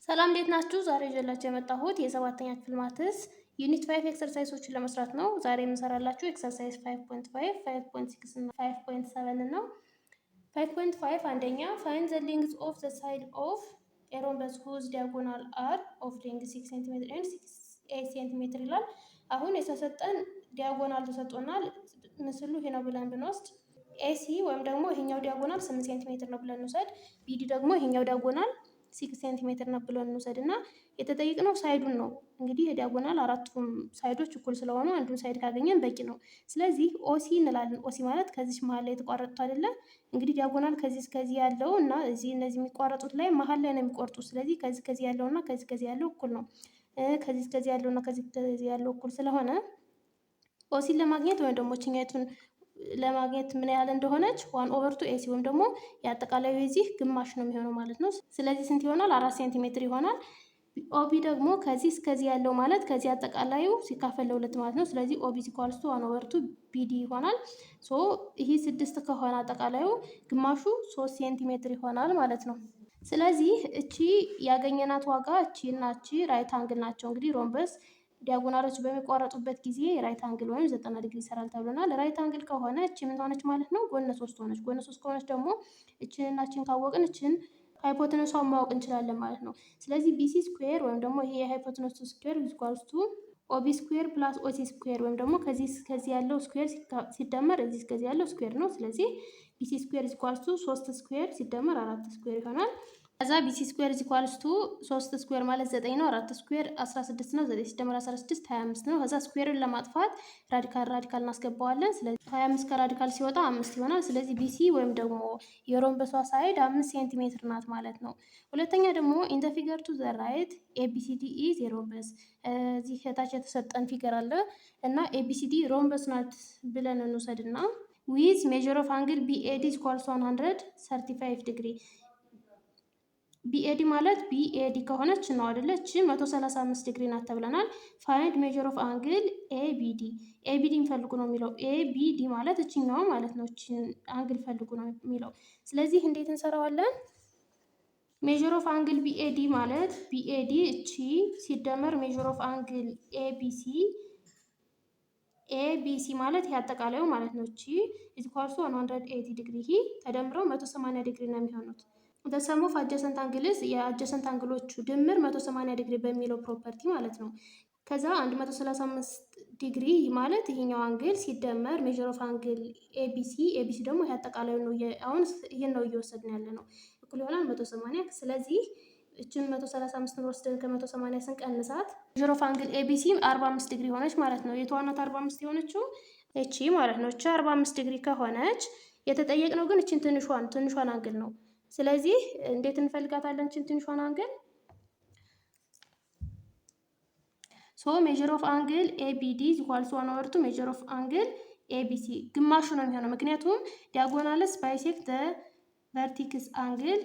ሰላም እንዴት ናችሁ? ዛሬ ይዤላችሁ የመጣሁት የሰባተኛ ክፍል ማትስ ዩኒት 5 ኤክሰርሳይሶችን ለመስራት ነው። ዛሬ የምሰራላችሁ ኤክሰርሳይዝ 5.5፣ 5.6 እና 5.7 ነው። 5.5 አንደኛ ፋይንድ ዘ ሌንግዝ ኦፍ ዘ ሳይድ ኦፍ ኤ ሮምበስ ሁዝ ዲያጎናል አር ኦፍ ሌንግዝ 6 ሴንቲሜትር ኤንድ 8 ሴንቲሜትር ይላል። አሁን የተሰጠን ዲያጎናል ተሰጥቶናል። ምስሉ ይሄ ነው ብለን ብንወስድ ኤሲ ወይም ደግሞ ይሄኛው ዲያጎናል 8 ሴንቲሜትር ነው ብለን እንውሰድ። ቢዲ ደግሞ ይሄኛው ዲያጎናል 6 ሴንቲሜትር ነው ብለን እንውሰድ እና የተጠየቅነው ሳይዱን ነው። እንግዲህ የዲያጎናል አራቱም ሳይዶች እኩል ስለሆኑ አንዱን ሳይድ ካገኘን በቂ ነው። ስለዚህ ኦሲ እንላለን። ኦሲ ማለት ከዚህ መሀል ላይ የተቋረጡት አይደለ? እንግዲህ ዲያጎናል ከዚህ እስከዚህ ያለው እና እነዚህ የሚቋረጡት ላይ መሀል ላይ ነው የሚቆርጡት። ስለዚህ ከዚህ ያለው እና ከዚህ ያለው እኩል ነው። ከዚህ እስከዚህ ያለው እና ከዚህ ያለው እኩል ስለሆነ ኦሲን ለማግኘት ወይም ደግሞ ችኛቱን ለማግኘት ምን ያህል እንደሆነች 1/2 ኤሲ ወይም ደግሞ የአጠቃላዩ የዚህ ግማሽ ነው የሚሆነው ማለት ነው። ስለዚህ ስንት ይሆናል? 4 ሴንቲሜትር ይሆናል። ኦቢ ደግሞ ከዚህ እስከዚህ ያለው ማለት ከዚህ አጠቃላዩ ሲካፈል ለ2 ማለት ነው። ስለዚህ ኦቢ ኢኳልስ ቱ 1/2 ቢዲ ይሆናል። ይሄ 6 ከሆነ አጠቃላዩ ግማሹ 3 ሴንቲሜትር ይሆናል ማለት ነው። ስለዚህ እቺ ያገኘናት ዋጋ እቺ እና እቺ ራይት አንግል ናቸው። እንግዲህ ሮምበስ ዲያጎናሎች በሚቋረጡበት ጊዜ ራይት አንግል ወይም 90 ዲግሪ ይሰራል ተብሎናል። ራይት አንግል ከሆነ እቺ ምን ሆነች ማለት ነው? ጎነ 3 ሆነች። ጎነ 3 ከሆነች ደግሞ እቺን እና እቺን ካወቅን እቺን ሃይፖቴነሷን ማወቅ እንችላለን ማለት ነው። ስለዚህ ቢሲ ስኩዌር ወይም ደግሞ ይሄ የሃይፖቴነሱ ስኩዌር ኢኳልስ ቱ ኦቢ ስኩዌር ፕላስ ኦሲ ስኩዌር ወይም ደግሞ ከዚህ እስከዚህ ያለው ስኩዌር ሲደመር እዚህ እስከዚህ ያለው ስኩዌር ነው። ስለዚህ ቢሲ ስኩዌር ኢኳልስ ቱ 3 ስኩዌር ሲደመር 4 ስኩዌር ይሆናል። ከዛ ቢሲ ስኩዌር ኢኳልስ ቱ 3 ስኩዌር ማለት 9 ነው። 4 ስኩዌር 16 ነው። 9 ሲደመር 16 25 ነው። ከዛ ስኩዌርን ለማጥፋት ራዲካል እናስገባዋለን። ስለዚህ 25 ከራዲካል ሲወጣ 5 ይሆናል። ስለዚህ ቢሲ ወይም ደግሞ የሮምበሷ ሳይድ 5 ሴንቲሜትር ናት ማለት ነው። ሁለተኛ ደግሞ ኢን ዘ ፊገር ቱ ዘ ራይት ኤቢሲዲ ኢዝ የሮምበስ እዚህ ከታች የተሰጠን ፊገር አለ እና ኤቢሲዲ ሮምበስ ናት ብለን እንውሰድና ዊዝ ሜዥር ኦፍ አንግል ቢኤዲ ኢኳልስ 135 ዲግሪ ቢኤዲ ማለት ቢኤዲ ከሆነች ነው አይደለች? 135 ዲግሪ ናት ተብለናል። ፋይንድ ሜዥር ኦፍ አንግል ኤቢዲ ኤቢዲን ፈልጉ ነው የሚለው። ኤቢዲ ማለት እችኛዋ ማለት ነው። እችን አንግል ፈልጉ ነው የሚለው። ስለዚህ እንዴት እንሰራዋለን? ሜዥር ኦፍ አንግል ቢኤዲ ማለት ቢኤዲ እቺ ሲደመር ሜዥር ኦፍ አንግል ኤቢሲ ኤቢሲ ማለት ይሄ አጠቃላዩ ማለት ነው። እቺ ኢኳልስ 180 ዲግሪ ይሄ ተደምረው 180 ዲግሪ ነው የሚሆኑት። በሰም ኦፍ አጀሰንት አንግልስ የአጀሰንት አንግሎቹ ድምር 180 ዲግሪ በሚለው ፕሮፐርቲ ማለት ነው። ከዛ 135 ዲግሪ ማለት ይሄኛው አንግል ሲደመር ሜዥር ኦፍ አንግል ኤቢሲ ደግሞ ይሄ አጠቃላዩ ነው። አሁን ይሄን ነው እየወሰድን ያለ ነው። እኩል ይሆናል 180። ስለዚህ እችን 135 ወስደን ከ180 ስንቀንሳት ሜዥር ኦፍ አንግል ኤቢሲ 45 ዲግሪ ሆነች ማለት ነው። የተዋናት 45 የሆነችው እቺ ማለት ነው። እቺ 45 ዲግሪ ከሆነች የተጠየቅነው ግን እችን ትንሿን አንግል ነው። ስለዚህ እንዴት እንፈልጋታለን? ትንሿን አንግል ሜዥር ኦፍ አንግል ኤቢዲ ኢኳልስ 1/2 ሜዥር ኦፍ አንግል ኤቢሲ ግማሹ ነው የሚሆነው። ምክንያቱም ዲያጎናልስ ባይሴክት ቨርቲክስ አንግል።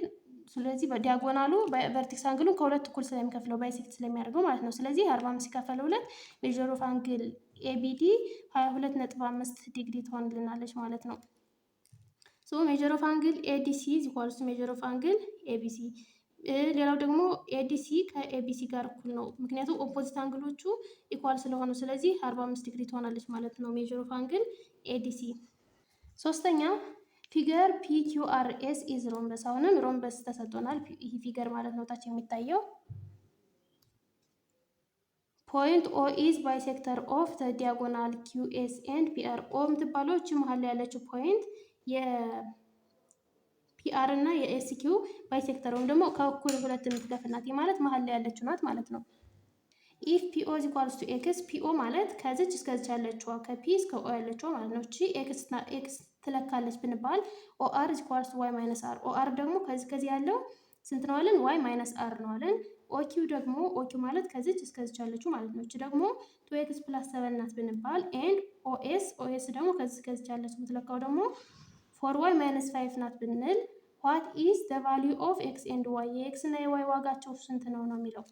ስለዚህ ዲያጎናሉ ቨርቲክስ አንግሉን ከሁለት እኩል ስለሚከፍለው ባይሴክት ስለሚያደርገው ማለት ነው። ስለዚህ 45 ሲከፈል 2 ሜዥር ኦፍ አንግል ኤቢዲ 22.5 ዲግሪ ትሆንልናለች ማለት ነው። ሜዥር ኦፍ አንግል ኤዲሲ ኢኳልስ ሜዥር ኦፍ አንግል ኤቢሲ። ሌላው ደግሞ ኤዲሲ ከኤቢሲ ጋር እኩል ነው፣ ምክንያቱም ኦፖዚት አንግሎቹ ኢኳል ስለሆኑ። ስለዚህ 45 ዲግሪ ትሆናለች ማለት ነው ሜዥር ኦፍ አንግል ኤዲሲ። ሶስተኛ ፊገር ፒኪውአርኤስ ኢዝ ሮምበስ። አሁንም ሮምበስ ተሰጥቶናል። ይህ ፊገር ማለት ነው ታች የሚታየው። ፖይንት ኦ ኢዝ ባይሴክተር ኦፍ ዘ ዲያጎናል ኪውኤስ ኤንድ ፒአር። ኦ የምትባለው እቺ መሀል ያለችው ፖይንት የፒአር እና የኤስኪው ባይሴክተር ወይም ደግሞ ከእኩል ሁለት የምትከፍናት ማለት መሀል ላይ ያለችው ናት ማለት ነው። ኢፍ ፒኦ ኢኳልስ ቱ ኤክስ፣ ፒኦ ማለት ከዚች እስከዚች ያለችዋ ከፒ እስከ ኦ ያለችዋ ማለት ነው። እቺ ኤክስ ትለካለች ብንባል ኦአር ኢኳልስ ቱ ዋይ ማይነስ አር። ኦአር ደግሞ ከዚህ ያለው ስንት ነው አለን? ዋይ ማይነስ አር ነው አለን። ኦኪው ደግሞ ኦኪው ማለት ከዚች እስከዚች ያለችው ማለት ነው። እቺ ደግሞ 2x ፕላስ 7 ናት ብንባል ኤንድ ኦኤስ ደግሞ ከዚች ያለችው የምትለካው ደግሞ 4y ማይነስ 5 ናት ብንል ዋት ኢዝ ዘ ቫሊዩ ኦፍ ኤክስ ኤንድ ዋይ፣ የኤክስ እና የዋይ ዋጋቸው ስንት ነው ነው የሚለው።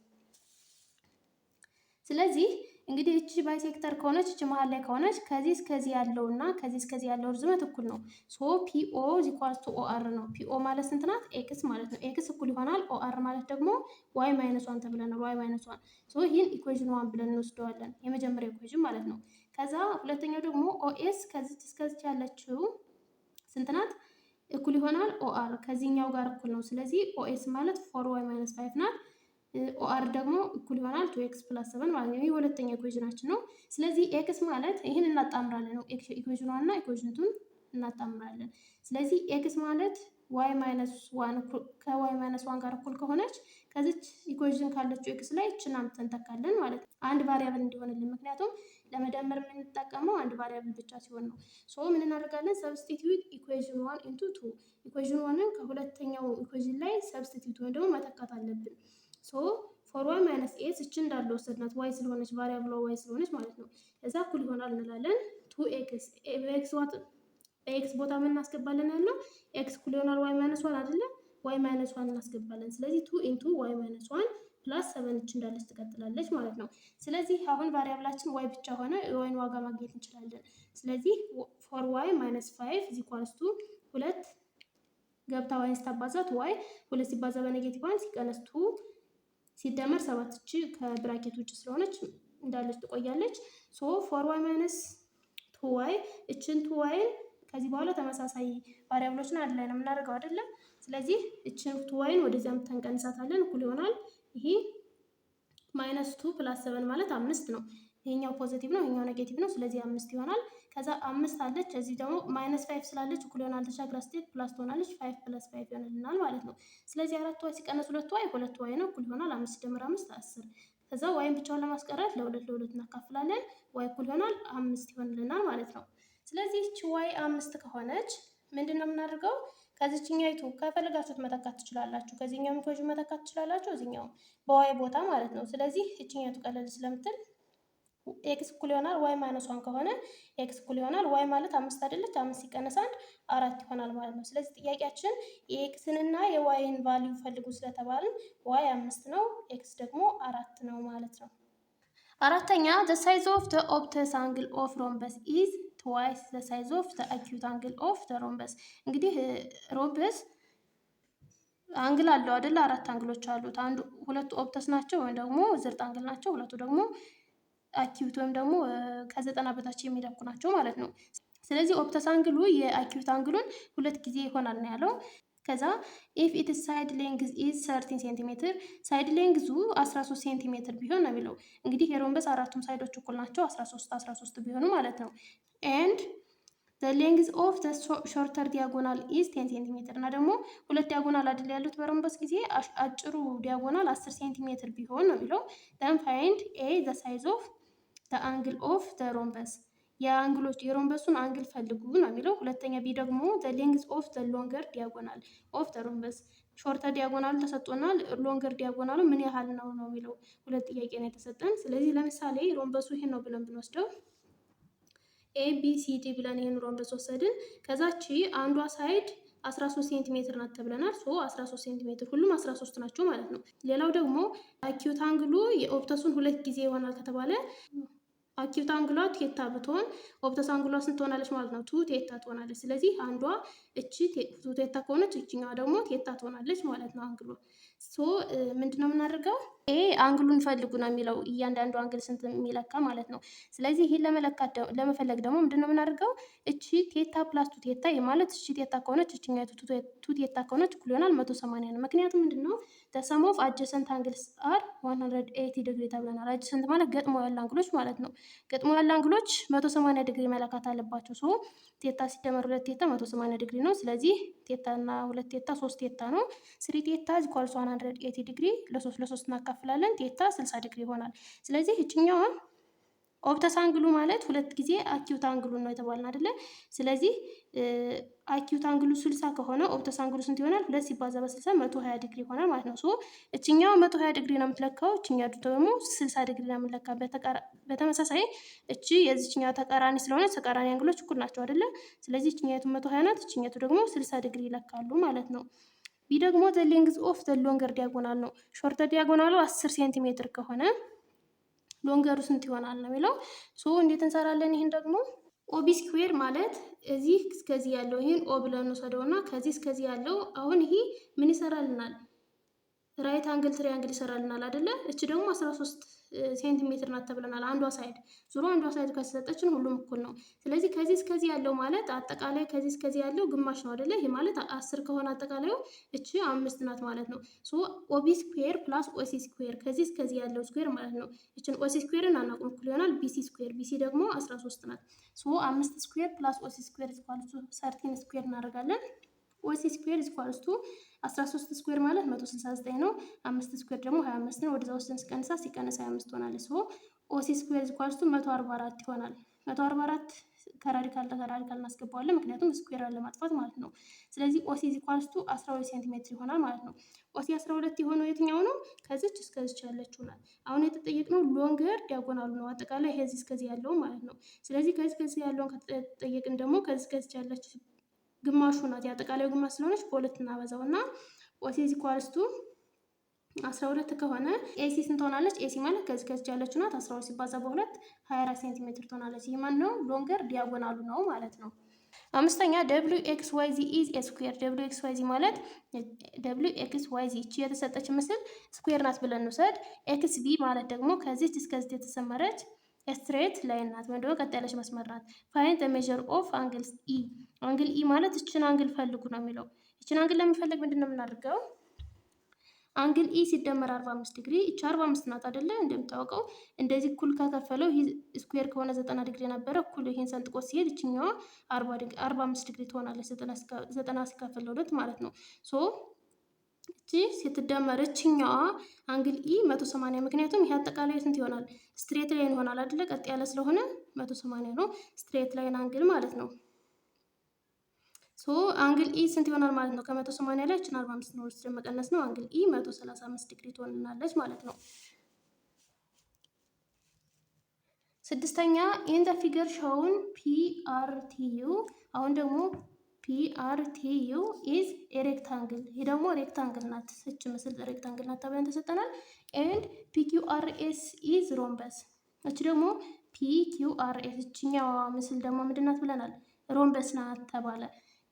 ስለዚህ እንግዲህ እቺ ባይሴክተር ከሆነች እቺ መሀል ላይ ከሆነች ከዚህ እስከዚህ ያለውና ከዚህ እስከዚህ ያለው ርዝመት እኩል ነው። ሶ ፒኦ ዚኳልስ ቱ ኦአር ነው። ፒኦ ማለት ስንት ናት? ኤክስ ማለት ነው። ኤክስ እኩል ይሆናል ኦአር ማለት ደግሞ ዋይ ማይነስ ዋን ተብለናል። ዋይ ማይነስ ዋን ሶ ይህን ኢኩዌዥን ዋን ብለን እንወስደዋለን። የመጀመሪያው ኢኩዌዥን ማለት ነው። ከዛ ሁለተኛው ደግሞ ኦኤስ ከዚች እስከዚች ያለችው ስንት ናት? እኩል ይሆናል ኦአር ከዚህኛው ጋር እኩል ነው። ስለዚህ ኦኤስ ማለት ፎር ዋይ ማይነስ ፋይቭ ናት። ኦአር ደግሞ እኩል ይሆናል ቱ ኤክስ ፕላስ ሰቨን ማለት ነው። ይህ ሁለተኛ ኢኩዌዥናችን ነው። ስለዚህ ኤክስ ማለት ይህን እናጣምራለን ነው። ኢኩዌዥን ዋን እና ኢኩዌዥን ቱን እናጣምራለን። ስለዚህ ኤክስ ማለት ዋይ ማይነስ ዋን ከዋይ ማይነስ ዋን ጋር እኩል ከሆነች ከዚች ኢኩዌዥን ካለችው ኤክስ ላይ እችን አምጥተን እንተካለን ማለት ነው። አንድ ቫሪያብል እንዲሆንልን፣ ምክንያቱም ለመደመር የምንጠቀመው አንድ ቫሪያብል ብቻ ሲሆን ነው። ሶ ምን እናደርጋለን? ሰብስቲትዩት ኢኩዌዥን ዋን ኢንቱ ቱ። ኢኩዌዥን ዋንን ከሁለተኛው ኢኩዌዥን ላይ ሰብስቲትዩት ወይም ደግሞ መተካት አለብን። ሶ ፎር ዋይ ማይነስ ኤስ እችን እንዳለ ወሰድናት ዋይ ስለሆነች ቫሪያብሏ ዋይ ስለሆነች ማለት ነው። እዛ እኩል ይሆናል እንላለን ቱ ኤክስ በኤክስ ቦታ ምን እናስገባለን ያለው ኤክስ እኩል ይሆናል ዋይ ማይነስ ዋን አይደለ? ዋይ ማይነስ ዋን እናስገባለን። ስለዚህ ቱ ኢንቱ ዋይ ማይነስ ዋን ፕላስ ሰቨን እች እንዳለች ትቀጥላለች ማለት ነው። ስለዚህ አሁን ቫሪያብላችን ዋይ ብቻ ሆነ የዋይን ዋጋ ማግኘት እንችላለን። ስለዚህ ፎር ዋይ ማይነስ ፋይቭ ኢዝ ኢኳልስ ቱ ሁለት ገብታ ዋይን ስታባዛት ዋይ ሁለት ሲባዛ በኔጌቲቭ ዋን ሲቀነስ ቱ ሲደመር ሰባት እች ከብራኬት ውጭ ስለሆነች እንዳለች ትቆያለች። ሶ ፎር ዋይ ማይነስ ቱ ዋይ እችን ቱ ዋይን ከዚህ በኋላ ተመሳሳይ ቫሪያብሎችን አንድ ላይ ነው የምናደርገው አይደለም። ስለዚህ እችን ቱ ዋይን ወደዚያ ተንቀንሳታለን እኩል ይሆናል ይሄ ማይነስ ቱ ፕላስ ሰቨን ማለት አምስት ነው። ይሄኛው ፖዚቲቭ ነው ይሄኛው ኔጌቲቭ ነው። ስለዚህ አምስት ይሆናል። ከዛ አምስት አለች እዚህ ደግሞ ማይነስ ፋይቭ ስላለች እኩል ይሆናል ተሻግራ ስትሄድ ፕላስ ትሆናለች። ፋይቭ ፕላስ ፋይቭ ይሆንልናል ማለት ነው። ስለዚህ አራት ዋይ ሲቀነስ ሁለት ዋይ ሁለት ዋይ ነው እኩል ይሆናል አምስት ሲደመር አምስት 10። ከዛ ዋይን ብቻውን ለማስቀረት ለሁለት እናካፍላለን። ዋይ እኩል ይሆናል አምስት ይሆንልናል ማለት ነው። ስለዚህ እቺ ዋይ አምስት ከሆነች ምንድን ነው የምናደርገው? ከዚችኛይቱ ከፈለጋችሁት መተካት ትችላላችሁ። ከዚህኛው ኢኩዌሽን መተካት ትችላላችሁ፣ እዚህኛው በዋይ ቦታ ማለት ነው። ስለዚህ እችኛይቱ ቀለል ስለምትል ኤክስ እኩል ይሆናል ዋይ ማይነስ ዋን ከሆነ ኤክስ እኩል ይሆናል ዋይ ማለት አምስት አይደለች? አምስት ሲቀነስ አንድ አራት ይሆናል ማለት ነው። ስለዚህ ጥያቄያችን የኤክስንና የዋይን ቫልዩ ፈልጉ ስለተባልን ዋይ አምስት ነው፣ ኤክስ ደግሞ አራት ነው ማለት ነው። አራተኛ the size of the obtuse angle of rhombus is twice the size of the acute angle of the rhombus። እንግዲህ ሮምበስ አንግል አለው አይደል? አራት አንግሎች አሉት። አንዱ ሁለቱ ኦብተስ ናቸው ወይም ደግሞ ዝርጥ አንግል ናቸው። ሁለቱ ደግሞ አኪዩት ወይም ደግሞ ከ90 በታች የሚለኩ ናቸው ማለት ነው። ስለዚህ ኦብተስ አንግሉ የአኪዩት አንግሉን ሁለት ጊዜ ይሆናል ነው ያለው። ከዛ ኢፍ ኢት ሳይድ ሌንግዝ ኢዝ 13 ሴንቲሜትር ሳይድ ሌንግዙ 13 ሴንቲሜትር ቢሆን ነው የሚለው። እንግዲህ የሮምበስ አራቱም ሳይዶች እኩል ናቸው 13 ቢሆኑ ማለት ነው። ኤንድ the length of the shorter diagonal is 10 ሴንቲሜትር እና ደግሞ ሁለት ዲያጎናል አይደል ያሉት በሮምበስ ጊዜ አጭሩ ዲያጎናል 10 ሴንቲሜትር ቢሆን ነው የሚለው። then find a the size of the angle of the rhombus የአንግሎች የሮምበሱን አንግል ፈልጉ ነው የሚለው። ሁለተኛ ቢ ደግሞ the length of the longer diagonal of the rhombus ሾርተር ዲያጎናሉ ተሰጥቶናል፣ ሎንገር ዲያጎናሉ ምን ያህል ነው ነው የሚለው። ሁለት ጥያቄ ነው የተሰጠን። ስለዚህ ለምሳሌ ሮምበሱ ይሄን ነው ብለን ብንወስደው ኤ ቢ ሲ ዲ ብለን ይሄን ሮምበስ ወሰድን። ከዛቺ አንዷ ሳይድ 13 ሴንቲሜትር ናት ተብለናል። ሶ 13 ሴንቲሜትር ሁሉም 13 ናቸው ማለት ነው። ሌላው ደግሞ አኪዩት አንግሉ የኦብተሱን ሁለት ጊዜ ይሆናል ከተባለ አኪዩት አንግሏ ቴታ ብትሆን ኦብተስ አንግሏ ስንት ትሆናለች ማለት ነው? ቱ ቴታ ትሆናለች። ስለዚህ አንዷ እቺ ቱ ቴታ ከሆነች እቺኛዋ ደግሞ ቴታ ትሆናለች ማለት ነው አንግሏ። ሶ ምንድነው የምናደርገው? ኤ አንግሉን ፈልጉ ነው የሚለው እያንዳንዱ አንግል ስንት የሚለካ ማለት ነው። ስለዚህ ይሄን ለመፈለግ ደግሞ ምንድነው የምናደርገው? እቺ ቴታ ፕላስ ቱ ቴታ ማለት እቺ ቴታ ከሆነች እቺኛይቱ ቱ ቴታ ከሆነች እኩል ይሆናል 180 ነው። ምክንያቱም ምንድነው the sum of adjacent angles are 180 ዲግሪ ተብለናል። አድጀሰንት ማለት ገጥሞ ያሉ አንግሎች ማለት ነው። ገጥሞ ያሉ አንግሎች 180 ዲግሪ መለካት አለባቸው። ሶ ቴታ ሲደመር ሁለት ቴታ 180 ዲግሪ ነው። ስለዚህ ቴታ እና ሁለት ቴታ 3 ቴታ ነው። 3 ቴታ ኢኳልስ 180 ዲግሪ ለ3 እናካፍላለን። ቴታ 60 ዲግሪ ይሆናል። ስለዚህ እችኛዋ ኦብተስ አንግሉ ማለት ሁለት ጊዜ አኪዩት አንግሉ ነው የተባልን አይደለ? ስለዚህ አኪዩት አንግሉ 60 ከሆነ ኦብተስ አንግሉ ስንት ይሆናል? 2 ሲባዛ በ60 120 ዲግሪ ይሆናል ማለት ነው። ሶ እችኛዋ 120 ዲግሪ ነው የምትለካው፣ እችኛው ደግሞ 60 ዲግሪ ነው የምትለካ። በተመሳሳይ እቺ የዚችኛው ተቃራኒ ስለሆነ ተቃራኒ አንግሎች እኩል ናቸው አይደለ? ስለዚህ እችኛቱ 120 ናት፣ እችኛቱ ደግሞ 60 ዲግሪ ይለካሉ ማለት ነው። ቢ ደግሞ the length of the longer diagonal ነው። ሾርተር ዲያጎናሉ 10 ሴንቲሜትር ከሆነ ሎንገሩ ስንት ይሆናል ነው የሚለው። ሶ እንዴት እንሰራለን? ይህን ደግሞ ኦቢ ስኩዌር ማለት እዚህ እስከዚህ ያለው ይህን ኦ ብለን እንወስደው እና ከዚህ እስከዚህ ያለው አሁን ይሄ ምን ይሰራልናል? ራይት አንግል ትሪያንግል ይሰራልናል አይደለ? እቺ ደግሞ 13 ሴንቲሜትር ናት ተብለናል። አንዷ ሳይድ ዙሮ አንዷ ሳይድ ከተሰጠችን ሁሉም እኩል ነው። ስለዚህ ከዚህ እስከዚህ ያለው ማለት አጠቃላይ ከዚህ እስከዚህ ያለው ግማሽ ነው አይደለ? ይሄ ማለት 10 ከሆነ አጠቃላዩ እቺ 5 ናት ማለት ነው። ሶ ኦቢ ስኩዌር ፕላስ ኦሲ ስኩዌር ከዚህ እስከዚህ ያለው ስኩዌር ማለት ነው። እቺን ኦሲ ስኩዌርን አናውቅም፣ እኩል ይሆናል ቢሲ ስኩዌር። ቢሲ ደግሞ 13 ናት። ሶ 5 ስኩዌር ፕላስ ኦሲ ስኩዌር ኢኳልስ ቱ 13 ስኩዌር እናደርጋለን። ኦሲ ስኩዌር ኢኳልስ ቱ 13 ስኩዌር ማለት 169 ነው። 5 ስኩዌር ደግሞ 25 ነው። ወደዛ ውስጥ ሲቀንሳ 25 ትሆናለች። ሶ ኦሲ ስኩዌር ኢኳልስ ቱ 144 ይሆናል። 144 ከራዲካል ከራዲካል እናስገባዋለን፣ ምክንያቱም ስኩዌርን ለማጥፋት ማለት ነው። ስለዚህ ኦሲ ኢኳልስ ቱ 12 ሴንቲሜትር ይሆናል ማለት ነው። ኦሲ 12 የሆነው የትኛው ነው? ከዚች እስከዚች ያለችው ናት። አሁን የተጠየቅነው ሎንገር ዲያጎናሉ ነው፣ አጠቃላይ ይሄ እስከዚህ ያለው ማለት ነው። ስለዚህ ከዚህ እስከዚህ ያለውን ከተጠየቅን ደግሞ ከዚህ እስከዚች ያለች ግማሹ ናት። የአጠቃላዩ ግማሽ ስለሆነች በሁለት እናበዛው እና ኦሲ ኢኳልስ ቱ 12 ከሆነ ኤሲ ስንት ሆናለች? ኤሲ ማለት ከዚህ ከዚህ ያለችው ናት። 12 ሲባዛ በሁለት 24 ሴንቲሜትር ትሆናለች። ይህ ማን ነው? ሎንገር ዲያጎናሉ ነው ማለት ነው። አምስተኛ ደብሊው ኤክስ ዋይ ዚ ኢዝ ኤ ስኩዌር። ደብሊው ኤክስ ዋይ ዚ ማለት ደብሊው ኤክስ ዋይ ዚ እቺ የተሰጠች ምስል ስኩዌር ናት ብለን እንውሰድ። ኤክስ ቢ ማለት ደግሞ ከዚች እስከዚህ የተሰመረች ስትሬት ላይን ናት፣ ወይም ደግሞ ቀጥ ያለች መስመር ናት። ፋይንድ ዘ ሜዠር ኦፍ አንግል ኢ። አንግል ኢ ማለት እችን አንግል ፈልጉ ነው የሚለው። እችን አንግል ለመፈለግ ምንድን ነው የምናደርገው? አንግል ኢ ሲደመር 45 ዲግሪ፣ እቺ 45 ናት አይደለ? እንደምታውቀው እንደዚህ እኩል ከከፈለው ይህ ስኩዌር ከሆነ 90 ዲግሪ ነበረ። እኩል ይሄን ሰንጥቆ ሲሄድ እችኛዋ 45 ዲግሪ ትሆናለች። 90 ሲካፈል ለሁለት ማለት ነው። ሶ እቺ ስትደመር እችኛዋ አንግል ኢ 180። ምክንያቱም ይሄ አጠቃላይ ስንት ይሆናል? ስትሬት ላይን ይሆናል አይደለ? ቀጥ ያለ ስለሆነ 180 ነው። ስትሬት ላይን አንግል ማለት ነው። ሶ አንግል ኢ ስንት ይሆናል ማለት ነው? ከ180 ላይ እችን 45 ነው ወስደን መቀነስ ነው። አንግል ኢ 135 ዲግሪ ትሆንናለች ማለት ነው። ስድስተኛ ኢን ዘ ፊገር ሾውን ፒአርቲዩ። አሁን ደግሞ ፒአርቲዩ ኢዝ ኤ ሬክታንግል። ይህ ደግሞ ሬክታንግል ናት። እች ምስል ሬክታንግል ናት ተብለን ተሰጠናል። ኤንድ ፒኪውአርኤስ ኢዝ ሮምበስ። እች ደግሞ ፒኪውአርኤስ እችኛዋ ምስል ደግሞ ምንድን ናት ብለናል? ሮምበስ ናት ተባለ።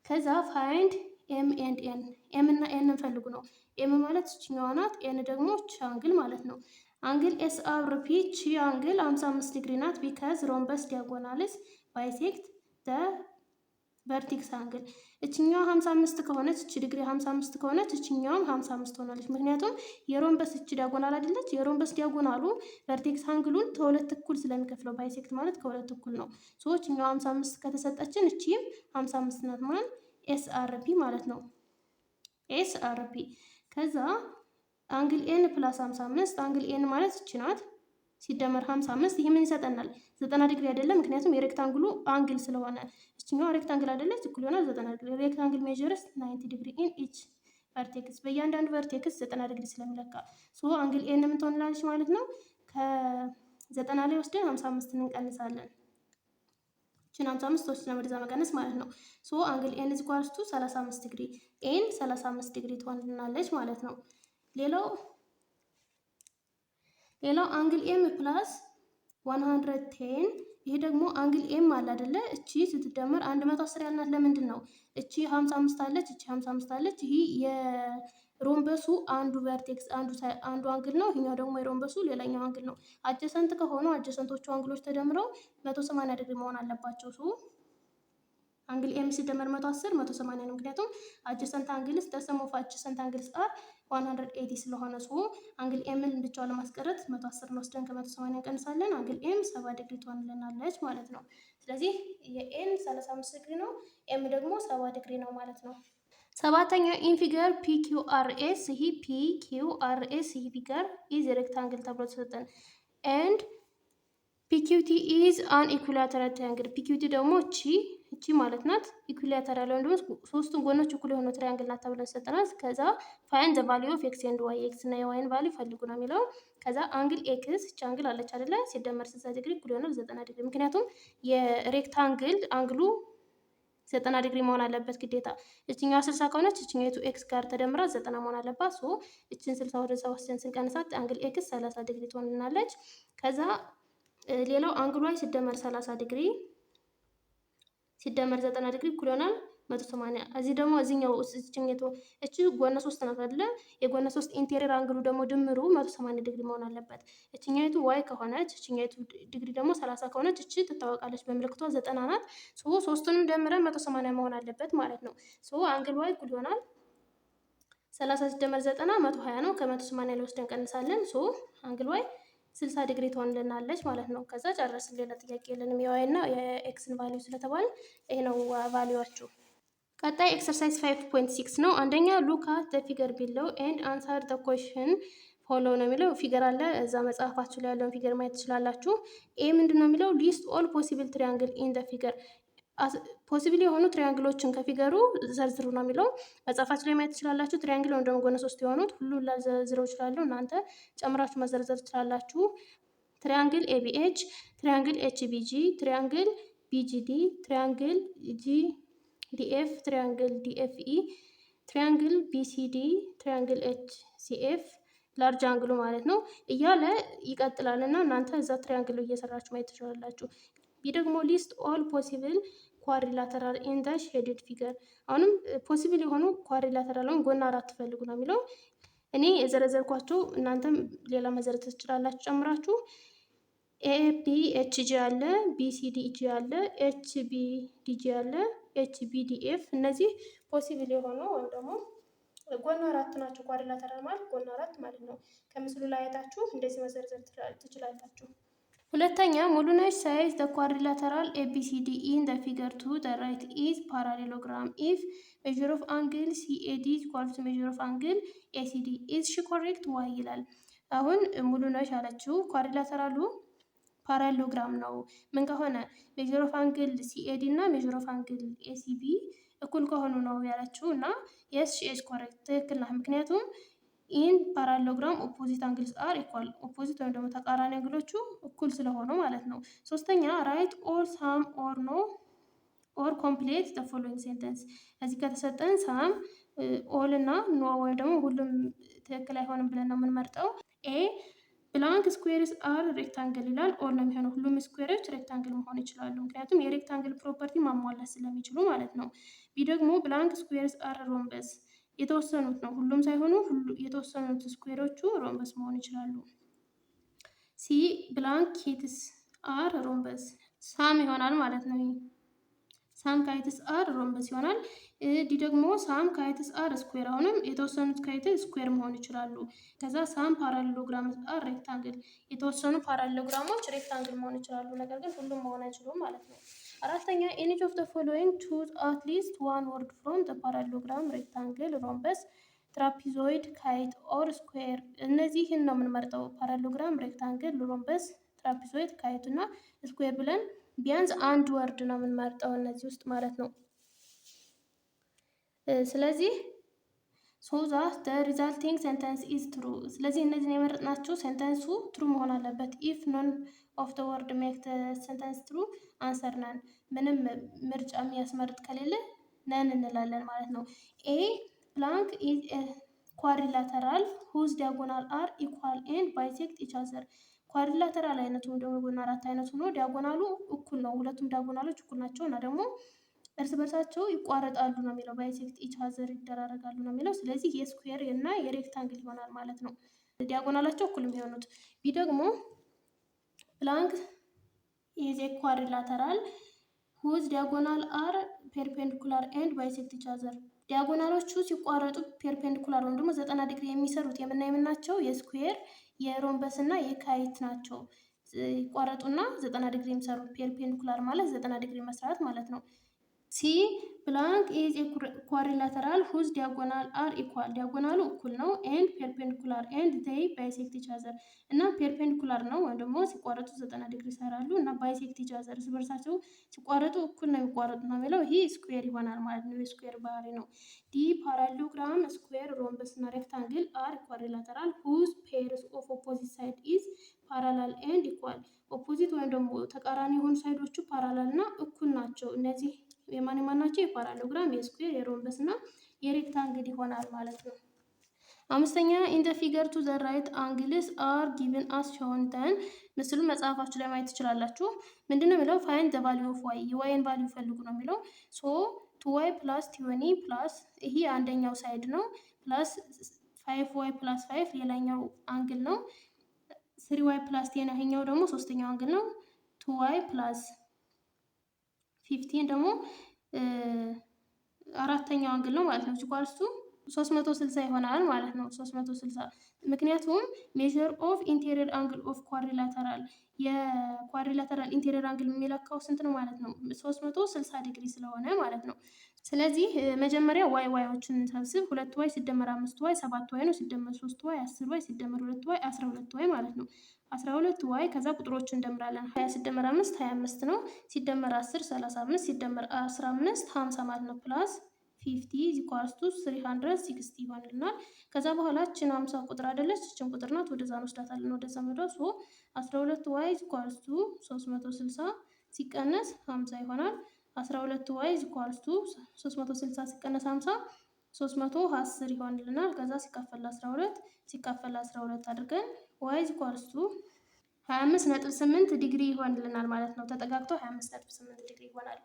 ከዛ ፋይንድ ኤም ኤንድ ኤን። ኤም እና ኤን እንፈልጉ ነው። ኤም ማለት እችኛዋ ናት። ኤን ደግሞ ቺ አንግል ማለት ነው። አንግል ኤስ አር ፒ ቺ አንግል 55 ዲግሪ ናት። ቢካዝ ሮምበስ ዲያጎናልስ ባይሴክት ዘ ቨርቲክስ አንግል። እችኛዋ 55 ከሆነች እቺ ዲግሪ 55 ከሆነች እችኛዋም 55 ትሆናለች። ምክንያቱም የሮምበስ እቺ ዲያጎናል አይደለች? የሮምበስ ዲያጎናሉ ቨርቴክስ አንግሉን ከሁለት እኩል ስለሚከፍለው ባይሴክት ማለት ከሁለት እኩል ነው። ሶ እችኛዋ 55 ከተሰጠችን እቺም 55 ናት ማለት ኤስአርፒ ማለት ነው። ኤስአርፒ ከዛ አንግል ኤን ፕላስ 55 አንግል ኤን ማለት እቺ ናት ሲደመር 55 ይሄ ምን ይሰጠናል? 90 ዲግሪ አይደለም፣ ምክንያቱም የሬክታንግሉ አንግል ስለሆነ እችኛዋ ሬክታንግል አይደለች፣ እኩል ይሆናል 90 ዲግሪ። ሬክታንግል ሜጀርስ 90 ዲግሪ ኢን ኢች ቨርቴክስ፣ በእያንዳንዱ ቨርቴክስ 90 ዲግሪ ስለሚለካ ሶ አንግል ኤን ምን ትሆንላለች ማለት ነው? ከ90 ላይ ወስደን 55 እንቀንሳለን። እችን 55 ወስደን ወደዛ መቀነስ ማለት ነው። ሶ አንግል ኤን ኢዝ ኢኳልስ ቱ 35 ዲግሪ። ኤን 35 ዲግሪ ትሆንልናለች ማለት ነው። ሌላው አንግል ኤም ፕላስ 110። ይሄ ደግሞ አንግል ኤም አለ አይደለ? እቺ ስትደመር 110 ያልናት ለምንድን ነው? እቺ 55 አለች፣ እቺ 55 አለች። ይሄ የሮምበሱ አንዱ ቨርቴክስ አንዱ አንግል ነው። ይሄኛው ደግሞ የሮምበሱ ሌላኛው አንግል ነው። አጀሰንት ከሆኑ አጀሰንቶቹ አንግሎች ተደምረው 180 ዲግሪ መሆን አለባቸው። ሶ አንግል ኤም ሲደመር 180 ነው። ምክንያቱም አጀሰንት አንግልስ ደሰም ኦፍ አጀሰንት አንግልስ አር 180 ስለሆነ ሶ አንግል ኤምን ብቻውን ለማስቀረት 110 ወስደን ከ180 እንቀንሳለን። አንግል ኤም 70 ዲግሪ ትሆንልናለች ማለት ነው። ስለዚህ የኤን 35 ዲግሪ ነው፣ ኤም ደግሞ 70 ዲግሪ ነው ማለት ነው። ሰባተኛ ኢንፊገር ፒኪውአርኤስ። ይሄ ፒኪውአርኤስ ይሄ ፊገር ኢዝ ሬክታንግል ተብሎ ተሰጠን። ኤንድ ፒኪዩቲ ኢዝ አን ኢኩላተራል ትራያንግል። ፒኪዩቲ ደግሞ እቺ ማለት ናት። ኢኩላተራል ወይም ደግሞ ሶስቱን ጎኖች እኩል የሆኑ ትራያንግል ናት ተብሎ ተሰጠናል። ከዛ ፋይንድ ዘ ቫልዩ ኦፍ ኤክስ ኤንድ ዋይ፣ ኤክስ እና የዋይን ቫልዩ ፈልጉ ነው የሚለው። ከዛ አንግል ኤክስ እቺ አንግል አለች አይደለ? ሲደመር 60 ዲግሪ እኩል የሆነ 90 ዲግሪ። ምክንያቱም የሬክታንግል አንግሉ 90 ዲግሪ መሆን አለበት ግዴታ። እችኛዋ 60 ከሆነች እችኛቱ ኤክስ ጋር ተደምራ 90 መሆን አለባት። ሶ እችን 60 ወደዛ ወስደን ስንቀንሳት አንግል ኤክስ 30 ዲግሪ ትሆንልናለች። ከዛ ሌላው አንግል ዋይ ሲደመር 30 ዲግሪ ሲደመር 90 ዲግሪ እኩል ይሆናል 180። እዚህ ደግሞ እዚህኛው እቺ ጎነ 3 ናት አይደለ? የጎነ 3 ኢንቴሪየር አንግሉ ደግሞ ድምሩ 180 ዲግሪ መሆን አለበት። እችኛይቱ ዋይ ከሆነች እችኛይቱ ዲግሪ ደግሞ 30 ከሆነች እቺ ትታወቃለች በምልክቷ 90 ናት። ሶ ሶስቱንም ደምረን 180 መሆን አለበት ማለት ነው። ሶ አንግል ዋይ እኩል ይሆናል 30 ሲደመር 90 120 ነው። ከ180 ላይ ወስደን እንቀንሳለን። ሶ አንግል ዋይ 60 ዲግሪ ትሆንልናለች ማለት ነው። ከዛ ጨረስን። ሌላ ጥያቄ የለንም። የዋይ እና የኤክስን ቫሊዩ ስለተባለ ይሄ ነው ቫሊዩዋችሁ። ቀጣይ ኤክሰርሳይዝ 5.6 ነው። አንደኛ ሉክ አት ዘ ፊገር ቢለው ኤንድ አንሰር ዘ ኮሽን ፎሎ ነው የሚለው። ፊገር አለ እዛ መጽሐፋችሁ ላይ ያለውን ፊገር ማየት ትችላላችሁ። ኤ ምንድን ነው የሚለው ሊስት ኦል ፖሲብል ትሪያንግል ኢን ዘ ፊገር፣ ፖሲብል የሆኑ ትሪያንግሎችን ከፊገሩ ዘርዝሩ ነው የሚለው። መጽሐፋችሁ ላይ ማየት ትችላላችሁ። ትሪያንግል ወይም ደግሞ ጎነ 3 የሆኑት ሁሉ ላዘርዝረው ይችላሉ። እናንተ ጨምራችሁ መዘርዘር ትችላላችሁ። ትሪያንግል ኤቢኤች፣ ትሪያንግል ኤችቢጂ፣ ትሪያንግል ቢጂዲ፣ ትሪያንግል ዲኤፍ፣ ትሪያንግል ዲኤፍኢ፣ ትሪያንግል ቢሲዲ፣ ትሪያንግል ኤችሲኤፍ ላርጅ አንግሉ ማለት ነው እያለ ይቀጥላል እና እናንተ እዛ ትሪያንግሉ እየሰራችሁ ማየት ትችላላችሁ። ቢ ደግሞ ሊስት ኦል ፖሲብል ኳሪላተራል ኢን ዘ ሼድድ ፊገር። አሁንም ፖሲብል የሆኑ ኳሪላተራል ጎና 4 ፈልጉ ነው የሚለው። እኔ የዘረዘርኳቸው እናንተም ሌላ መዘርዘር ትችላላችሁ ጨምራችሁ። ኤቢኤችጂ አለ፣ ቢሲዲጂ አለ፣ ኤችቢዲጂ አለ፣ ኤችቢዲኤፍ እነዚህ ፖሲብል የሆኑ ወይም ደግሞ ጎና 4 ናቸው። ኳድሪላተራል ማለት ጎና 4 ማለት ነው። ከምስሉ ላይ አይታችሁ እንደዚህ መዘርዘር ትችላላችሁ። ሁለተኛ ሙሉነሽ ሳይዝ ዘ ኳድሪላተራል ኤቢሲዲ ኢን ዘ ፊገር ቱ ዘ ራይት ኢዝ ፓራሌሎግራም ኢፍ ሜዥር ኦፍ አንግል ሲኤዲ ኢኳል ቱ ሜዥር ኦፍ አንግል ኤሲዲ ኢዝ ሺ ኮሬክት ዋይ ይላል። አሁን ሙሉነሽ አለችው ኳድሪላተራሉ ፓራሌሎግራም ነው ምን ከሆነ ሜዥር ኦፍ አንግል ሲኤዲ እና ሜዥር ኦፍ አንግል ኤሲቢ እኩል ከሆኑ ነው ያለችው እና የስ ሺ ኢዝ ኮሬክት ትክክል ናት። ምክንያቱም ኢን ፓራሌሎግራም ኦፖዚት አንግልስ አር ኢኳል፣ ኦፖዚት ወይም ደግሞ ተቃራኒ አንግሎቹ እኩል ስለሆኑ ማለት ነው። ሶስተኛ ራይት ኦል ሳም ኦር ኖ ኦር ኮምፕሌት ዘ ፎሎዊንግ ሴንተንስ። እዚህ ከተሰጠን ሳም ኦል እና ኖ ወይም ደግሞ ሁሉም ትክክል አይሆንም ብለን ነው የምንመርጠው። ኤ ብላንክ ስኩዌርስ አር ሬክታንግል ይላል። ኦል ነው የሚሆነው። ሁሉም ስኩዌሮች ሬክታንግል መሆን ይችላሉ፣ ምክንያቱም የሬክታንግል ፕሮፐርቲ ማሟላት ስለሚችሉ ማለት ነው። ቢ ደግሞ ብላንክ ስኩዌርስ አር ሮምበስ፣ የተወሰኑት ነው ሁሉም ሳይሆኑ የተወሰኑት ስኩዌሮቹ ሮምበስ መሆን ይችላሉ። ሲ ብላንክ ኪትስ አር ሮምበስ፣ ሳም ይሆናል ማለት ነው። ሳም ካይትስ አር ሮምበስ ይሆናል። ዲ ደግሞ ሳም ካይትስ አር ስኩዌር፣ አሁንም የተወሰኑት ካይት ስኩዌር መሆን ይችላሉ። ከዛ ሳም ፓራሌሎግራም አር ሬክታንግል፣ የተወሰኑ ፓራሌሎግራሞች ሬክታንግል መሆን ይችላሉ፣ ነገር ግን ሁሉም መሆን አይችሉም ማለት ነው። አራተኛ ኤኒች ኦፍ ዘ ፎሎዊንግ ቹዝ አት ሊስት ዋን ወርድ ፍሮም ዘ ፓራሌሎግራም ሬክታንግል ሮምበስ ትራፒዞይድ ካይት ኦር ስኩዌር። እነዚህን ነው የምንመርጠው፣ ፓራሌሎግራም ሬክታንግል ሮምበስ ትራፒዞይድ ካይት እና ስኩዌር ብለን ቢያንስ አንድ ወርድ ነው የምንመርጠው እነዚህ ውስጥ ማለት ነው። ስለዚህ ሶ ዛት ዘ ሪዛልቲንግ ሴንተንስ ኢዝ ትሩ። ስለዚህ እነዚህን የመረጥናቸው ሴንተንሱ ትሩ መሆን አለበት። ኢፍ ኖን ኦፍ ዘ ወርድ ሜክ ዘ ሴንተንስ ትሩ አንሰር ነን። ምንም ምርጫ የሚያስመርጥ ከሌለ ነን እንላለን ማለት ነው። ኤ ብላንክ ኢዝ ኳድሪላተራል ሁዝ ዲያጎናል አር ኢኳል ኤንድ ባይሴክት ኢች አዘር። ኳድሪላተራል አይነቱ ደግሞ ጎና 4 አይነቱ ነው። ዲያጎናሉ እኩል ነው፣ ሁለቱም ዲያጎናሎች እኩል ናቸው እና ደግሞ እርስ በርሳቸው ይቋረጣሉ ነው የሚለው። ባይሴክት ኢች አዘር ይደራረጋሉ ነው የሚለው። ስለዚህ የስኩዌር እና የሬክታንግል ይሆናል ማለት ነው ዲያጎናላቸው እኩል የሚሆኑት። ቢ ደግሞ ብላንክ ኢዝ ኤ ኳድሪላተራል ሁዝ ዲያጎናል አር ፐርፔንዲኩላር ኤንድ ባይሴክት ኢች አዘር። ዲያጎናሎቹ ሲቋረጡ ፐርፔንዲኩላር ወይም ደግሞ 90 ዲግሪ የሚሰሩት የምናቸው የስኩዌር የሮምበስ እና የካይት ናቸው። ይቋረጡና 90 ዲግሪ የሚሰሩት ፐርፔንዲኩላር ማለት 90 ዲግሪ መስራት ማለት ነው። ሲ ብላንክ ኢዝ ኤ ኳድሪላተራል ሁዝ ዲያጎናል አር ኢኳል፣ ዲያጎናሉ እኩል ነው ኤንድ ፐርፔንዲኩላር ኤንድ ዜይ ባይሴክት ኢች አዘር እና ፐርፔንዲኩላር ነው ወይም ደግሞ ሲቋረጡ 90 ዲግሪ ይሰራሉ እና ባይሴክት ኢች አዘር እርስ በርሳቸው ሲቋረጡ እኩል ነው የሚቋረጡ ነው የሚለው። ይሄ ስኩዌር ይሆናል ማለት ነው፣ የስኩዌር ባህሪ ነው። ዲ ፓራሌሎግራም ስኩዌር ሮምበስ እና ሬክታንግል አር ኳድሪላተራል ሁዝ ፔርስ ኦፍ ኦፖዚት ሳይድ ኢዝ ፓራላል ኤንድ ኢኳል። ኦፖዚት ወይም ደግሞ ተቃራኒ የሆኑ ሳይዶቹ ፓራላል እና እኩል ናቸው። እነዚህ የማን ናቸው? የፓራሎግራም፣ የስኩዌር፣ የሮምበስ እና የሬክታንግል ይሆናል ማለት ነው። አምስተኛ ኢን ዘ ፊገር ቱ ዘ ራይት አንግልስ አር ጊቭን አስ ሾውን ደን። ምስሉ መጽሐፋችሁ ላይ ማየት ትችላላችሁ። ምንድን ነው የሚለው? ፋይንድ ዘ ቫሊዩ ኦፍ ዋይ፣ የዋይን ቫሊዩ ፈልጉ ነው የሚለው። ሶ ቱ ዋይ ፕላስ ቲወኒ ፕላስ ይሄ አንደኛው ሳይድ ነው ፕላስ 5y ፕላስ 5 ሌላኛው አንግል ነው። 3y ፕላስ 10 ይሄኛው ደግሞ ሶስተኛው አንግል ነው። 2y ፕላስ 15 ደግሞ አራተኛው አንግል ነው ማለት ነው። ሲኳልስቱ 360 ይሆናል ማለት ነው። 360 ምክንያቱም ሜዥር ኦፍ ኢንቴሪየር አንግል ኦፍ ኳድሪላተራል የኳድሪላተራል ኢንቴሪየር አንግል የሚለካው ስንት ነው ማለት ነው? 360 ዲግሪ ስለሆነ ማለት ነው። ስለዚህ መጀመሪያ ዋዮችን እንሰብስብ። 2y ሲደመር 5y 7y ነው። ሲደመር 3y 10y ሲደመር 2y 12y ማለት ነው። 12y ከዛ ቁጥሮችን እንደምራለን። 20 ሲደመር 5 25 ነው። ሲደመር 10 35 ሲደመር 15 50 ማለት ነው። ፕላስ 50 ኢኳልስ ቱ 360 ይሆንልናል። ከዛ በኋላ እችን 50 ቁጥር አይደለች፣ እችን ቁጥር ናት። ወደዛ እንወስዳታለን። ወደዛ መድረሱ 12y ኢኳልስ ቱ 360 ሲቀነስ 50 ይሆናል። 12y ኢኳልስ ቱ 360 ሲቀነስ 50 310 ይሆንልናል። ከዛ ሲካፈል 12 ሲካፈል 12 አድርገን y ኢኳልስ ቱ 25.8 ዲግሪ ይሆንልናል ማለት ነው። ተጠጋግቶ 25.8 ዲግሪ ይሆናል።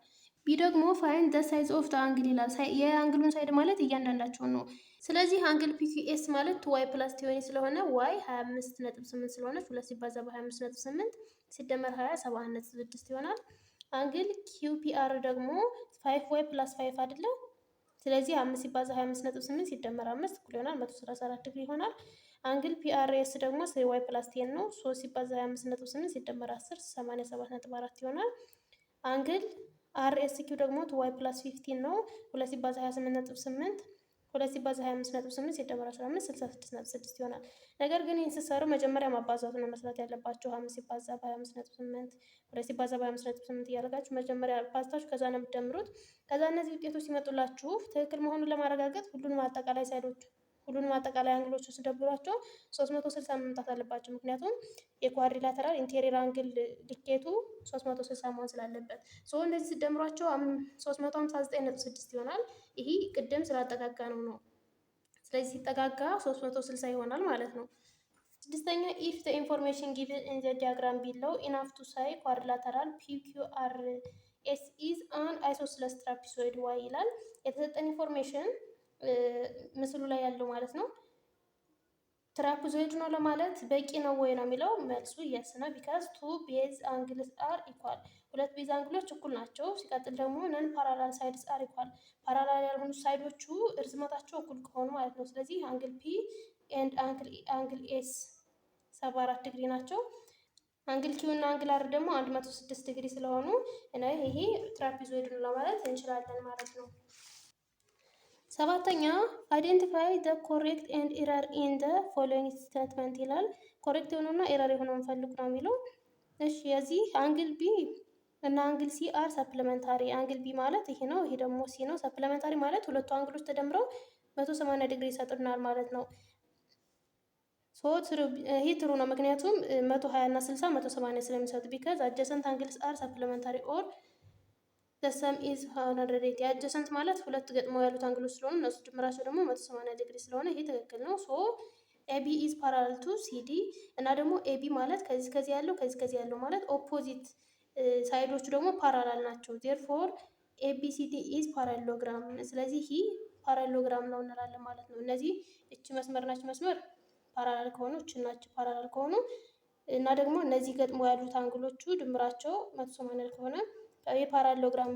ቢ ደግሞ ፋይንድ ዘ ሳይዝ ኦፍ ዘ አንግል ይላል። የአንግሉን ሳይድ ማለት እያንዳንዳቸውን ነው። ስለዚህ አንግል ፒኪኤስ ማለት 2y ፕላስ ቲወኒ ስለሆነ y 25.8 ስለሆነች 2 ሲባዛ በ25.8 ሲደመር 20 71.6 ይሆናል። አንግል ኪውፒአር ደግሞ 5y ፕላስ 5 አይደለም። ስለዚህ 5 ሲባዛ 25.8 ሲደመር 5 እኩል ይሆናል 134 ዲግሪ ይሆናል። አንግል ፒአርኤስ ደግሞ 3y ፕላስ 10 ነው። 3 ሲባዛ 25.8 ሲደመር 10 87.4 ይሆናል። አንግል አርኤስኪው ደግሞ 2y ፕላስ 15 ነው። 2 ሲባዛ 28.8 2 ሲባዛ 25.8 ሲደመር 15 66.6 ይሆናል። ነገር ግን ይህን ስትሰሩ መጀመሪያ ማባዛቱ ነው መስራት ያለባቸው። 5 ሲባዛ በ25.8 2 ሲባዛ በ25.8 እያደረጋችሁ መጀመሪያ አባዝታችሁ ከዛ ነው የምትደምሩት። ከዛ እነዚህ ውጤቶች ሲመጡላችሁ ትክክል መሆኑን ለማረጋገጥ ሁሉንም አጠቃላይ ሳይዶች ሁሉንም አጠቃላይ አንግሎች ስደብሯቸው 360 መምጣት አለባቸው። ምክንያቱም የኳድሪላተራል ኢንቴሪየር አንግል ልኬቱ 360 መሆን ስላለበት እንደዚህ ሲደምሯቸው 359.6 ይሆናል። ይሄ ቅድም ስላጠጋጋ ነው። ስለዚህ ሲጠጋጋ 360 ይሆናል ማለት ነው። ስድስተኛ ኢፍ ዘ ኢንፎርሜሽን ጊቭን ኢን ዘ ዲያግራም ቢለው ኢናፍ ቱ ሳይ ኳድሪላተራል ፒኪዩአርኤስ ኢዝ አን አይሶስለስ ትራፒዞይድ ዋይ ይላል። የተሰጠን ኢንፎርሜሽን ምስሉ ላይ ያለው ማለት ነው ትራፒዞይድ ነው ለማለት በቂ ነው ወይ ነው የሚለው። መልሱ የስ ነው። ቢካዝ ቱ ቤዝ አንግልስ አር ኢኳል፣ ሁለት ቤዝ አንግሎች እኩል ናቸው። ሲቀጥል ደግሞ ነን ፓራላል ሳይድስ አር ኢኳል፣ ፓራላል ያልሆኑ ሳይዶቹ እርዝመታቸው እኩል ከሆኑ ማለት ነው። ስለዚህ አንግል ፒ ኤንድ አንግል ኤስ 74 ዲግሪ ናቸው። አንግል ኪው እና አንግል አር ደግሞ 106 ዲግሪ ስለሆኑ ይሄ ትራፒዞይድ ነው ለማለት እንችላለን ማለት ነው። ሰባተኛ አይዴንቲፋይ ዘ ኮሬክት ኤንድ ኤረር ኢን ዘ ፎሎዊንግ ስቴትመንት ይላል። ኮሬክት የሆነውና ኤረር የሆነውን ፈልጉ ነው የሚለው። እሺ የዚህ አንግል ቢ እና አንግል ሲ አር ሰፕሊመንታሪ። አንግል ቢ ማለት ይሄ ነው፣ ይሄ ደግሞ ሲ ነው። ሰፕሊመንታሪ ማለት ሁለቱ አንግሎች ተደምረው 180 ዲግሪ ይሰጡናል ማለት ነው። ይሄ ትሩ ነው፣ ምክንያቱም 120 እና 60 180 ስለሚሰጡ። ቢካዝ አጀሰንት አንግልስ አር ሰፕሊመንታሪ ኦር ሰም ኢዝ 180። አጀሰንት ማለት ሁለት ገጥመው ያሉት አንግሎች ስለሆኑ እነሱ ድምራቸው ደግሞ 180 ዲግሪ ስለሆነ ይሄ ትክክል ነው። ኤቢ ኢዝ ፓራላል ቱ ሲዲ እና ደግሞ ኤቢ ማለት ከዚህ ያለው ከዚህ ያለው ማለት ኦፖዚት ሳይዶቹ ደግሞ ፓራላል ናቸው። ዜርፎር ኤቢሲዲ ኢዝ ፓራሎግራም። ስለዚህ ይህ ፓራሎግራም ነው እንላለን ማለት ነው። እነዚህ እቺ መስመር ናች መስመር ፓራላል ከሆኑ እቺ ፓራላል ከሆኑ እና ደግሞ እነዚህ ገጥመው ያሉት አንግሎቹ ድምራቸው 180 ከሆነ የፓራሎግራም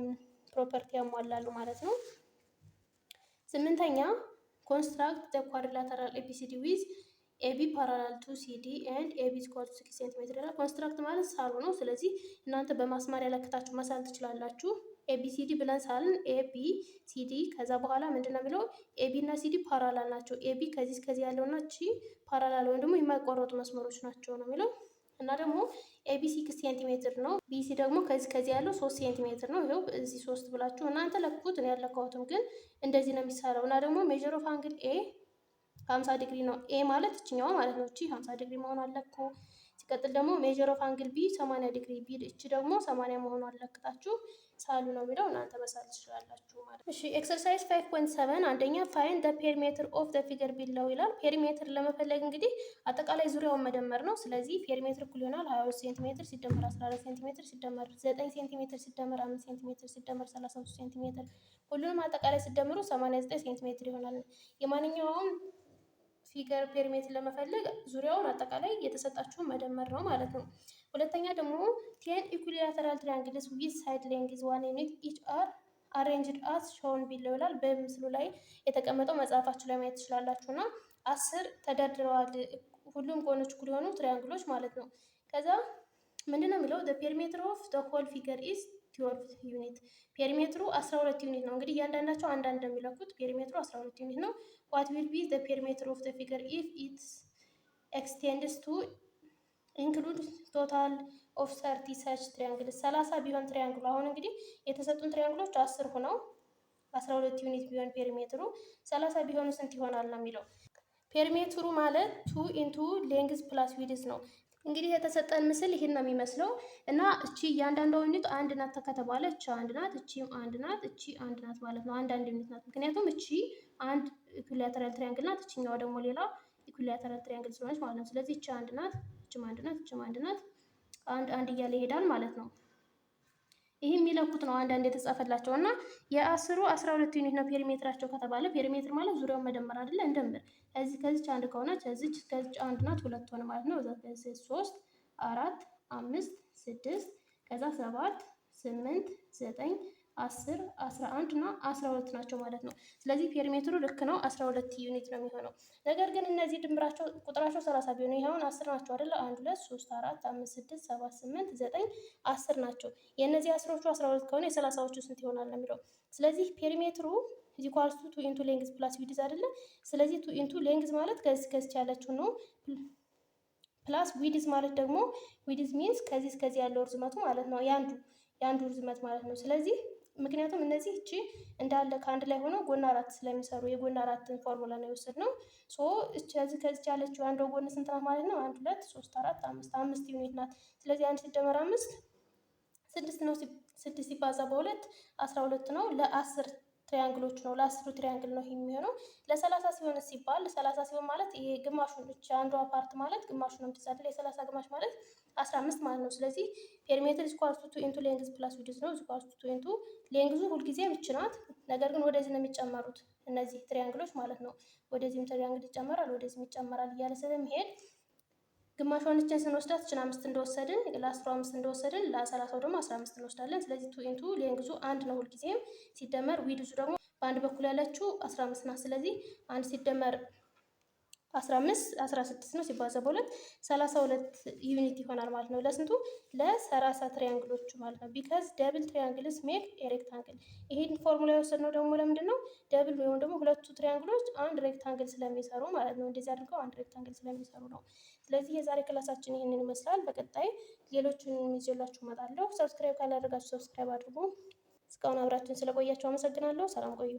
ፕሮፐርቲ ያሟላሉ ማለት ነው። ስምንተኛ ኮንስትራክት ዘ ኳድሪላተራል ኤቢሲዲ ዊዝ ኤቢ ፓራላል ቱ ሲዲ ኤንድ ኤቢ ስኳር 6 ሴንቲሜትር ይላል። ኮንስትራክት ማለት ሳሉ ነው። ስለዚህ እናንተ በማስማሪያ ለክታችሁ መሳል ትችላላችሁ። ኤቢሲዲ ብለን ሳልን ኤቢ ሲዲ ከዛ በኋላ ምንድን ነው የሚለው ኤቢ እና ሲዲ ፓራላል ናቸው። ኤቢ ከዚህ ያለውና እቺ ፓራላል ወይም ደግሞ የማይቆረጡ መስመሮች ናቸው ነው የሚለው። እና ደግሞ ኤቢ 6 ሴንቲሜትር ነው። ቢሲ ደግሞ ከዚህ ያለው 3 ሴንቲሜትር ነው። ይኸው እዚህ 3 ብላችሁ እናንተ ለኩት። እኔ ያለካሁትም ግን እንደዚህ ነው የሚሰራው። እና ደግሞ ሜጀር ኦፍ አንግል ኤ 50 ዲግሪ ነው። ኤ ማለት እችኛዋ ማለት ነው። እቺ 50 ዲግሪ መሆን አለኩ። ሲቀጥል ደግሞ ሜጀር ኦፍ አንግል ቢ 80 ዲግሪ ቢ እቺ ደግሞ 80 መሆኗን ለክታችሁ ሳሉ ነው የሚለው እናንተ መሳል ትችላላችሁ ማለት ነው። እሺ ኤክሰርሳይዝ 5.7 አንደኛ ፋይንድ ዘ ፔሪሜትር ኦፍ ዘ ፊገር ቢለው ይላል። ፔሪሜትር ለመፈለግ እንግዲህ አጠቃላይ ዙሪያውን መደመር ነው። ስለዚህ ፔሪሜትር እኩል ይሆናል 22 ሴንቲሜትር ሲደመር 14 ሴንቲሜትር ሲደመር 9 ሴንቲሜትር ሲደመር 5 ሴንቲሜትር ሲደመር 33 ሴንቲሜትር ሁሉንም አጠቃላይ ሲደምሩ 89 ሴንቲሜትር ይሆናል። የማንኛውም ፊገር ፔሪሜትር ለመፈለግ ዙሪያውን አጠቃላይ የተሰጣችሁን መደመር ነው ማለት ነው። ሁለተኛ ደግሞ ቴን ኢኩሊላተራል ትሪያንግልስ ዊዝ ሳይድ ሌንግዝ 1 ዩኒት ኢች አር አሬንጅድ አስ ሾውን ቢለው ይላል። በምስሉ ላይ የተቀመጠው መጽሐፋችሁ ላይ ማየት ትችላላችሁ እና 10 ተደርድረዋል ሁሉም ጎኖች እኩል የሆኑ ትሪያንግሎች ማለት ነው። ከዛ ምንድነው የሚለው the perimeter of the whole figure is 12 ዩኒት ፔሪሜትሩ 12 ዩኒት ነው። እንግዲህ እያንዳንዳቸው አንዳንድ እንደሚለኩት ፔሪሜትሩ 12 ዩኒት ነው። what will be the perimeter of the figure if it extends to include total of 30 such triangles 30 ቢሆን ትሪያንግሉ አሁን እንግዲህ የተሰጡን ትሪያንግሎች 10 ሆነው 12 ዩኒት ቢሆን ፔሪሜትሩ 30 ቢሆኑ ስንት ይሆናል ነው የሚለው። ፔሪሜትሩ ማለት 2 ኢንቱ ሌንግዝ ፕላስ ዊድዝ ነው። እንግዲህ የተሰጠን ምስል ይህን ነው የሚመስለው እና እቺ እያንዳንዷ ዩኒት አንድ ናት ከተባለ እቺ አንድ ናት፣ እቺም አንድ ናት፣ እቺ አንድ ናት ማለት ነው። አንድ ዩኒት ናት። ምክንያቱም እቺ አንድ ኢኩላተራል ትሪያንግል ናት፣ እቺኛዋ ደግሞ ሌላ ኢኩላተራል ትሪያንግል ስለሆነች ማለት ነው። ስለዚህ እቺ አንድ ናት፣ እቺም አንድ ናት፣ እቺም አንድ ናት፣ አንድ እያለ ይሄዳል ማለት ነው። ይህ የሚለኩት ነው አንዳንድ የተጻፈላቸው እና የአስሩ 12 ዩኒት ነው ፔሪሜትራቸው ከተባለ ፔሪሜትር ማለት ዙሪያውን መደመር አይደለ? እንደምር ከዚች አንድ ከሆነች ከዚች አንድ ናት ሁለት ሆነ ማለት ነው። ከዚህ 3 4 5 6 ከዛ 7 8 9 10 11 እና 12 ናቸው ማለት ነው። ስለዚህ ፔሪሜትሩ ልክ ነው 12 ዩኒት ነው የሚሆነው። ነገር ግን እነዚህ ድምራቸው ቁጥራቸው 30 ቢሆኑ ይሄውን 10 ናቸው አይደለ? 1 2 3 4 5 6 7 8 9 10 ናቸው። የእነዚህ 10ዎቹ 12 ከሆነ የ30ዎቹ ስንት ይሆናል ነው የሚለው። ስለዚህ ፔሪሜትሩ ኢኳልስ ቱ 2 ኢንቱ ሌንግዝ ፕላስ ዊድዝ አይደለ? ስለዚህ 2 ኢንቱ ሌንግዝ ማለት ከዚህ ያለችው ነው ፕላስ ዊድዝ ማለት ደግሞ ዊድዝ ሚንስ ከዚህ እስከዚህ ያለው ርዝመቱ ማለት ነው። የአንዱ ርዝመት ማለት ነው። ስለዚህ ምክንያቱም እነዚህ እቺ እንዳለ ከአንድ ላይ ሆነው ጎን አራት ስለሚሰሩ የጎን አራትን ፎርሙላ ነው የወሰድነው። ከዚህ ያለችው አንዷ ጎን ስንት ናት ማለት ነው? 1 2 3 4 5 ዩኒት ናት። ስለዚህ 1 ሲደመር 5 6 ነው። 6 ሲባዛ በ2 12 ነው። ለ10 ትሪያንግሎች ነው። ለ10 ትሪያንግል ነው የሚሆነው። ለ30 ሲሆን ሲባል 30 ሲሆን ማለት ይሄ ግማሹን ብቻ አንዷ ፓርት ማለት ግማሹ ነው የምትዛለ የ30 ግማሽ ማለት 15 ማለት ነው። ስለዚህ ፔሪሜትር ኢኳልስ ቱ 2 ኢንቱ ሌንግዝ ፕላስ ዊድዝ ነው። ኢኳልስ ቱ 2 ኢንቱ ሌንግዙ ሁልጊዜ ብቻ ናት። ነገር ግን ወደዚህ ነው የሚጨመሩት እነዚህ ትሪያንግሎች ማለት ነው። ወደዚህም ትሪያንግል ይጨመራል፣ ወደዚህም ይጨመራል እያለ ስለሚሄድ ግማሿን እችን ስንወስዳት እችን 5 እንደወሰድን ለ10 5 እንደወሰድን ለ30 ደግሞ 15 እንወስዳለን። ስለዚህ 2 ኢንቱ ሌንግዙ 1 ነው ሁልጊዜም ሲደመር ዊድዙ ደግሞ በአንድ በኩል ያለችው 15 ናት። ስለዚህ 1 ሲደመር 15 16 ነው ሲባዛ በ2 32 ዩኒት ይሆናል ማለት ነው። ለስንቱ ለ30 ትሪያንግሎቹ ማለት ነው። ቢካዝ ደብል ትሪያንግልስ ሜክ ኤ ሬክታንግል። ይሄን ፎርሙላ የወሰድነው ደግሞ ለምንድን ነው? ደብል ወይም ደግሞ ሁለቱ ትሪያንግሎች አንድ ሬክታንግል ስለሚሰሩ ማለት ነው። እንደዚህ አድርገው አንድ ሬክታንግል ስለሚሰሩ ነው። ስለዚህ የዛሬ ክላሳችን ይህንን ይመስላል። በቀጣይ ሌሎችን ይዤላችሁ እመጣለሁ። ሰብስክራይብ ካላደረጋችሁ ሰብስክራይብ አድርጉ። እስካሁን አብራችን ስለቆያችሁ አመሰግናለሁ። ሰላም ቆዩ።